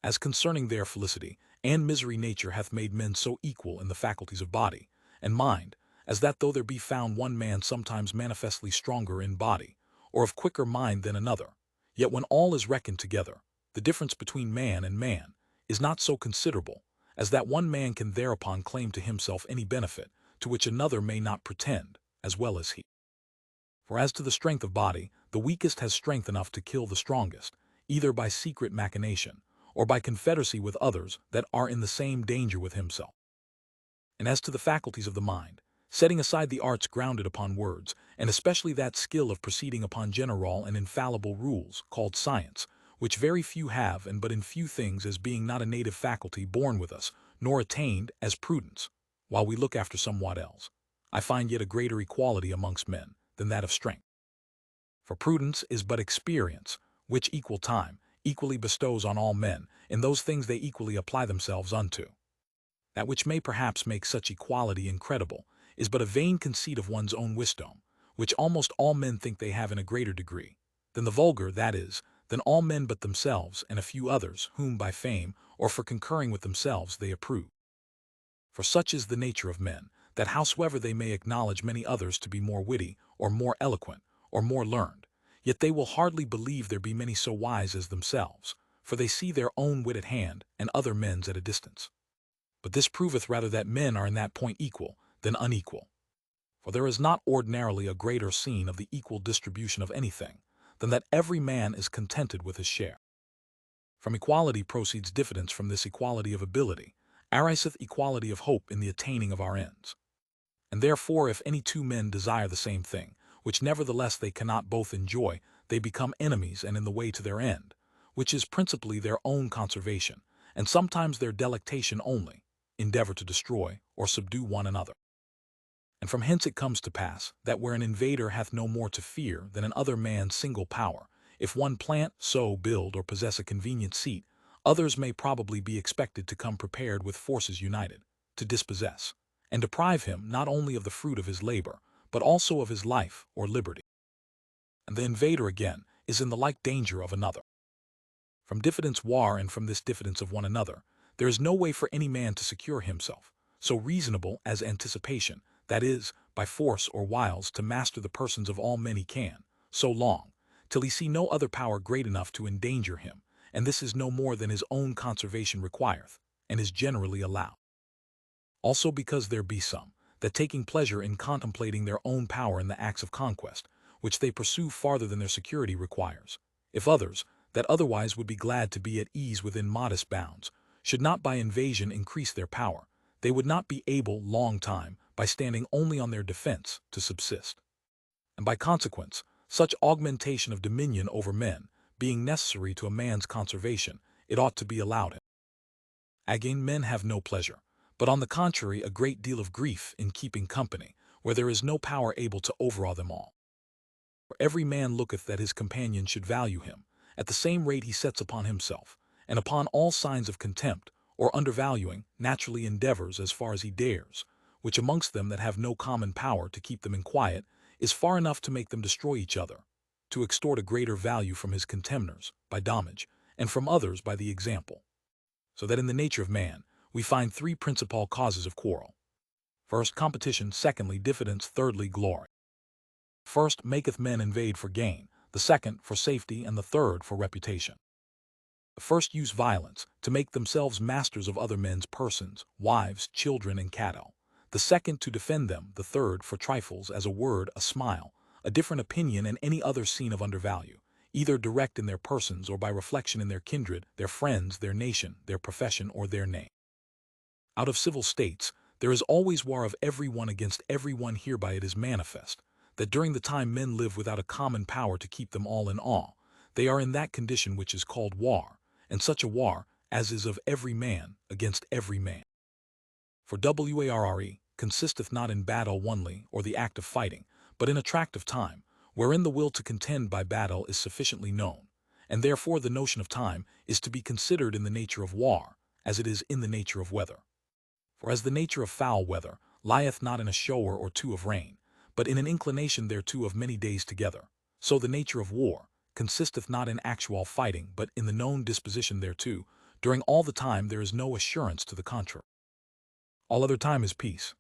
as concerning their felicity and misery nature hath made men so equal in the faculties of body and mind, as that though there be found one man sometimes manifestly stronger in body, or of quicker mind than another, yet when all is reckoned together, the difference between man and man is not so considerable, as that one man can thereupon claim to himself any benefit to which another may not pretend, as well as he. For as to the strength of body, the weakest has strength enough to kill the strongest, either by secret machination, or by confederacy with others that are in the same danger with himself. And as to the faculties of the mind, setting aside the arts grounded upon words, and especially that skill of proceeding upon general and infallible rules, called science, which very few have and but in few things, as being not a native faculty born with us, nor attained as prudence, while we look after somewhat else, I find yet a greater equality amongst men than that of strength. For prudence is but experience, which equal time equally bestows on all men in those things they equally apply themselves unto. That which may perhaps make such equality incredible is but a vain conceit of one's own wisdom, which almost all men think they have in a greater degree than the vulgar, that is, than all men but themselves and a few others whom by fame or for concurring with themselves they approve. For such is the nature of men, that howsoever they may acknowledge many others to be more witty, or more eloquent, or more learned, yet they will hardly believe there be many so wise as themselves, for they see their own wit at hand and other men's at a distance. But this proveth rather that men are in that point equal than unequal. For there is not ordinarily a greater scene of the equal distribution of anything, than that every man is contented with his share. From equality proceeds diffidence, from this equality of ability ariseth equality of hope in the attaining of our ends. And therefore if any two men desire the same thing, which nevertheless they cannot both enjoy, they become enemies and in the way to their end, which is principally their own conservation, and sometimes their delectation only, endeavor to destroy or subdue one another. And from hence it comes to pass, that where an invader hath no more to fear than an other man's single power, if one plant, sow, build, or possess a convenient seat, others may probably be expected to come prepared with forces united, to dispossess, and deprive him not only of the fruit of his labor, but also of his life or liberty. And the invader again is in the like danger of another. From diffidence war, and from this diffidence of one another, there is no way for any man to secure himself, so reasonable as anticipation, that is, by force or wiles to master the persons of all men he can, so long, till he see no other power great enough to endanger him, and this is no more than his own conservation requireth, and is generally allowed. Also because there be some, that taking pleasure in contemplating their own power in the acts of conquest, which they pursue farther than their security requires, if others, that otherwise would be glad to be at ease within modest bounds, should not by invasion increase their power, they would not be able long time, by standing only on their defense, to subsist. And by consequence, such augmentation of dominion over men, being necessary to a man's conservation, it ought to be allowed him. Again, men have no pleasure, but on the contrary a great deal of grief in keeping company, where there is no power able to overawe them all. For every man looketh that his companion should value him, at the same rate he sets upon himself, and upon all signs of contempt, or undervaluing, naturally endeavors as far as he dares, which amongst them that have no common power to keep them in quiet, is far enough to make them destroy each other, to extort a greater value from his contemners, by domage, and from others by the example. So that in the nature of man, we find three principal causes of quarrel. First, competition; secondly, diffidence; thirdly, glory. First maketh men invade for gain, the second for safety, and the third for reputation. The first use violence, to make themselves masters of other men's persons, wives, children, and cattle; the second to defend them; the third for trifles, as a word, a smile, a different opinion, and any other scene of undervalue, either direct in their persons or by reflection in their kindred, their friends, their nation, their profession, or their name. Out of civil states, there is always war of every one against every one. Hereby it is manifest, that during the time men live without a common power to keep them all in awe, they are in that condition which is called war, and such a war as is of every man against every man. For warre consisteth not in battle only, or the act of fighting, but in a tract of time, wherein the will to contend by battle is sufficiently known, and therefore the notion of time is to be considered in the nature of war, as it is in the nature of weather. For as the nature of foul weather lieth not in a shower or two of rain, but in an inclination thereto of many days together, so the nature of war consisteth not in actual fighting, but in the known disposition thereto, During all the time there is no assurance to the contrary. All other time is peace.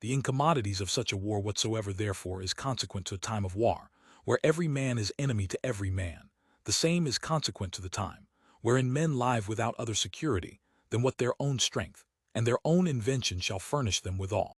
The incommodities of such a war whatsoever therefore is consequent to a time of war, where every man is enemy to every man. The same is consequent to the time, wherein men live without other security than what their own strength and their own invention shall furnish them withal.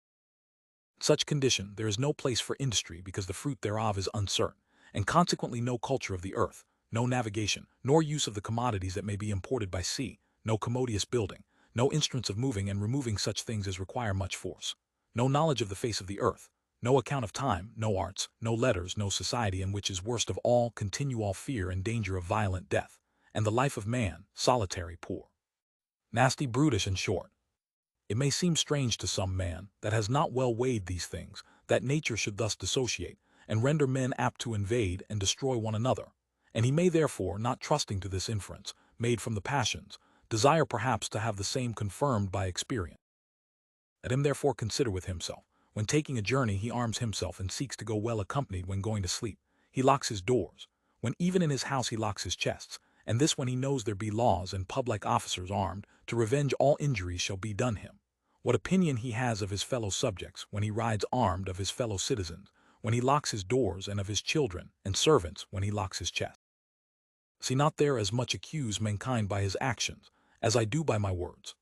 In such condition there is no place for industry, because the fruit thereof is uncertain, and consequently no culture of the earth, no navigation, nor use of the commodities that may be imported by sea, no commodious building, no instruments of moving and removing such things as require much force, no knowledge of the face of the earth, no account of time, no arts, no letters, no society, and which is worst of all, continual fear and danger of violent death, and the life of man, solitary, poor, nasty, brutish, and short. It may seem strange to some man that has not well weighed these things, that nature should thus dissociate, and render men apt to invade and destroy one another, and he may therefore, not trusting to this inference, made from the passions, desire perhaps to have the same confirmed by experience. Let him therefore consider with himself. When taking a journey he arms himself and seeks to go well accompanied. When going to sleep, he locks his doors. When even in his house he locks his chests, and this when he knows there be laws and public officers armed, to revenge all injuries shall be done him. What opinion he has of his fellow subjects, when he rides armed, of his fellow citizens, when he locks his doors, and of his children and servants, when he locks his chest. See not there as much accuse mankind by his actions, as I do by my words.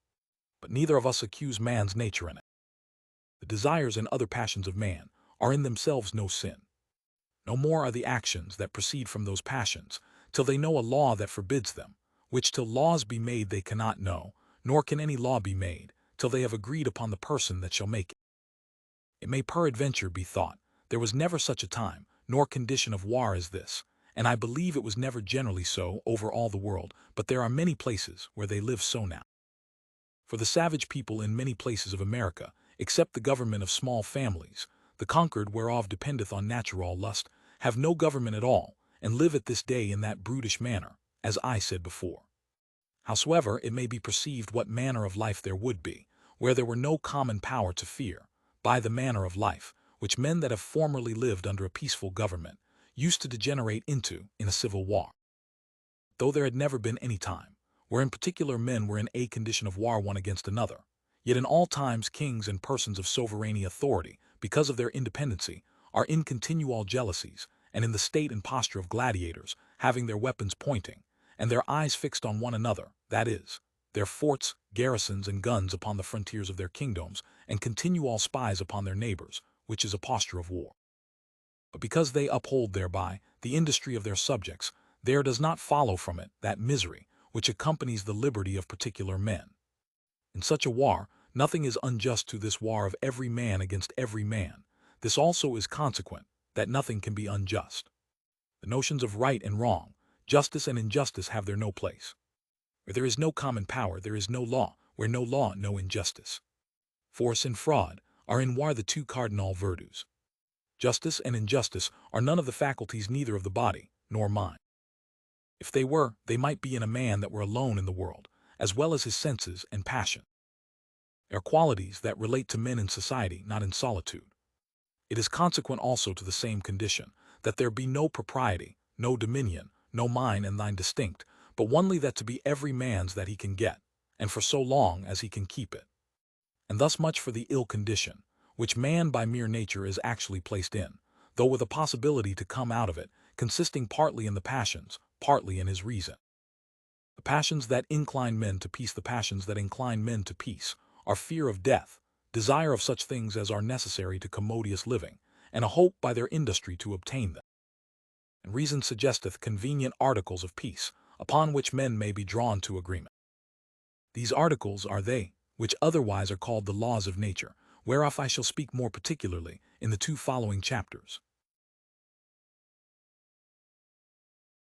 But neither of us accuse man's nature in it. The desires and other passions of man are in themselves no sin. No more are the actions that proceed from those passions, till they know a law that forbids them, which till laws be made they cannot know, nor can any law be made, till they have agreed upon the person that shall make it. It may peradventure be thought, there was never such a time, nor condition of war as this, and I believe it was never generally so over all the world, but there are many places where they live so now. For the savage people in many places of America, except the government of small families, the conquered whereof dependeth on natural lust, have no government at all, and live at this day in that brutish manner, as I said before. Howsoever it may be perceived what manner of life there would be, where there were no common power to fear, by the manner of life, which men that have formerly lived under a peaceful government, used to degenerate into in a civil war. Though there had never been any time, wherein particular men were in a condition of war one against another, yet in all times kings and persons of sovereign authority, because of their independency, are in continual jealousies, and in the state and posture of gladiators, having their weapons pointing, and their eyes fixed on one another, that is, their forts, garrisons, and guns upon the frontiers of their kingdoms, and continual spies upon their neighbors, which is a posture of war. But because they uphold thereby the industry of their subjects, there does not follow from it that misery which accompanies the liberty of particular men. In such a war, nothing is unjust to this war of every man against every man. This also is consequent, that nothing can be unjust. The notions of right and wrong, justice and injustice have there no place. Where there is no common power, there is no law; where no law, no injustice. Force and fraud are in war the two cardinal virtues. Justice and injustice are none of the faculties neither of the body nor mind. If they were, they might be in a man that were alone in the world, as well as his senses and passion. They are qualities that relate to men in society, not in solitude. It is consequent also to the same condition, that there be no propriety, no dominion, no mine and thine distinct, but only that to be every man's that he can get, and for so long as he can keep it. And thus much for the ill condition, which man by mere nature is actually placed in, though with a possibility to come out of it, consisting partly in the passions, partly in his reason. The passions that incline men to peace, the passions that incline men to peace, are fear of death, desire of such things as are necessary to commodious living, and a hope by their industry to obtain them. And reason suggesteth convenient articles of peace, upon which men may be drawn to agreement. These articles are they, which otherwise are called the laws of nature, whereof I shall speak more particularly in the two following chapters.